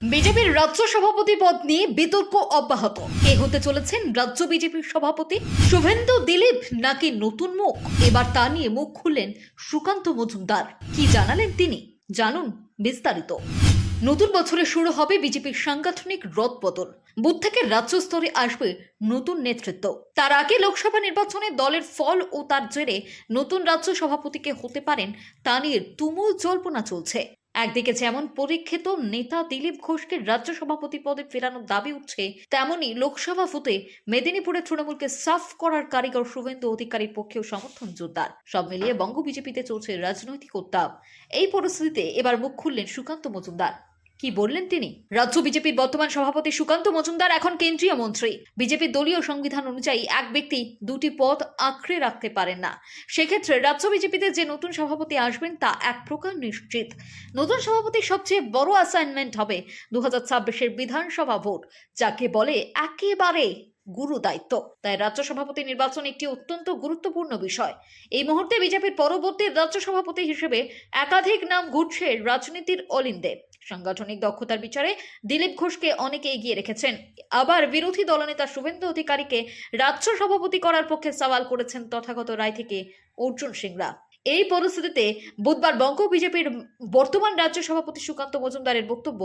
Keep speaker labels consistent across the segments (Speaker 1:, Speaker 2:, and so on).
Speaker 1: বিজেপির রাজ্য সভাপতি পদ নিয়ে বিতর্ক অব্যাহত। কে হতে চলেছেন রাজ্য বিজেপির সভাপতি? শুভেন্দু দিলীপ নাকি নতুন মুখ? এবার তা নিয়ে মুখ খুললেন সুকান্ত মজুমদার। কি জানালেন তিনি? জানুন বিস্তারিত। নতুন বছরে শুরু হবে বিজেপির সাংগঠনিক রদবদল। বুথ থেকে রাজ্য স্তরে আসবে নতুন নেতৃত্ব। তার আগে লোকসভা নির্বাচনে দলের ফল ও তার জেরে নতুন রাজ্য সভাপতিকে হতে পারেন তা নিয়ে তুমুল জল্পনা চলছে। একদিকে যেমন পরীক্ষিত নেতা দিলীপ ঘোষকে রাজ্য সভাপতি পদে ফেরানোর দাবি উঠছে, তেমনি লোকসভা ভোটে মেদিনীপুরে তৃণমূলকে সাফ করার কারিগর শুভেন্দু অধিকারীর পক্ষেও সমর্থন জোরদার। সব মিলিয়ে বঙ্গ বিজেপিতে চলছে রাজনৈতিক উত্তাপ। এই পরিস্থিতিতে এবার মুখ খুললেন সুকান্ত মজুমদার। কি বললেন তিনি? রাজ্য বিজেপির বর্তমান সভাপতি সুকান্ত মজুমদার এখন কেন্দ্রীয় মন্ত্রী। বিজেপির দলীয় সংবিধান অনুযায়ী এক ব্যক্তি দুটি পদ আঁকড়ে রাখতে পারেন না। সেক্ষেত্রে রাজ্য বিজেপিতে যে নতুন সভাপতি আসবেন তা এক প্রকার নিশ্চিত। নতুন সভাপতির সবচেয়ে বড় অ্যাসাইনমেন্ট হবে 2026-এর বিধানসভা ভোট, যাকে বলে একেবারে গুরু দায়িত্ব। তাই রাজ্য সভাপতি নির্বাচন একটি অত্যন্ত গুরুত্বপূর্ণ বিষয়। এই মুহূর্তে বিজেপির পরবর্তী রাজ্য সভাপতি হিসেবে একাধিক নাম ঘুরছে রাজনীতির অলিন্দে। সাংগঠনিক দক্ষতার বিচারে দিলীপ ঘোষকে অনেকে এগিয়ে রেখেছেন। আবার বিরোধী দলনেতা শুভেন্দু অধিকারীকে রাজ্য সভাপতি করার পক্ষে সওয়াল করেছেন তথাগত রায় থেকে অর্জুন সিংরা। এই পরিস্থিতিতে বুধবার বঙ্গ বিজেপির বর্তমান রাজ্য সভাপতি সুকান্ত মজুমদারের বক্তব্য,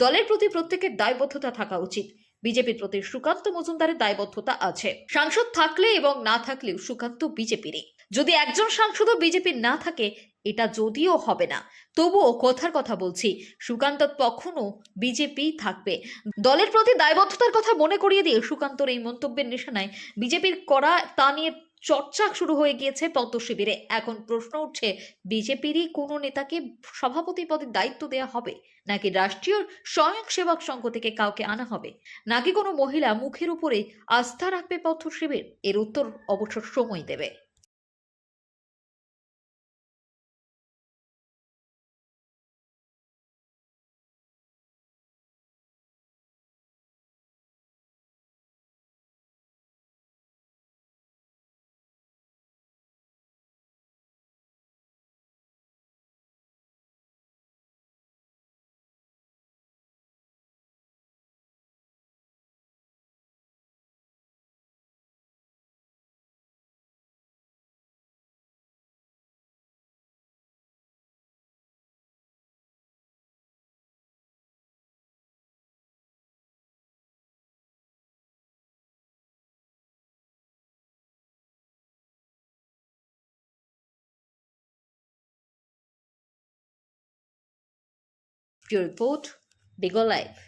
Speaker 1: দলের প্রতি প্রত্যেকের দায়বদ্ধতা থাকা উচিত। বিজেপির প্রতি সুকান্ত মজুমদারের দায়বদ্ধতা আছে। সাংসদ থাকলে এবং না থাকলেও সুকান্ত বিজেপিরই। যদি একজন সাংসদও বিজেপির না থাকে, এটা যদিও হবে না, তবুও কথার কথা বলছি, সুকান্ত কখনো বিজেপি থাকবে। দলের প্রতি দায়বদ্ধতার কথা মনে করিয়ে দিয়ে সুকান্তর এই মন্তব্যের নিশানায় বিজেপির করা তা নিয়ে চর্চা শুরু হয়ে গিয়েছে পদ্ম শিবিরে। এখন প্রশ্ন উঠছে, বিজেপিরই কোনো নেতাকে সভাপতি পদের দায়িত্ব দেওয়া হবে, নাকি রাষ্ট্রীয় স্বয়ংসেবক সংঘ থেকে কাউকে আনা হবে, নাকি কোনো মহিলা মুখের উপরে আস্থা রাখবে পদ্ম শিবির? এর উত্তর অবশ্য সময় দেবে। Your report, Bigo Live.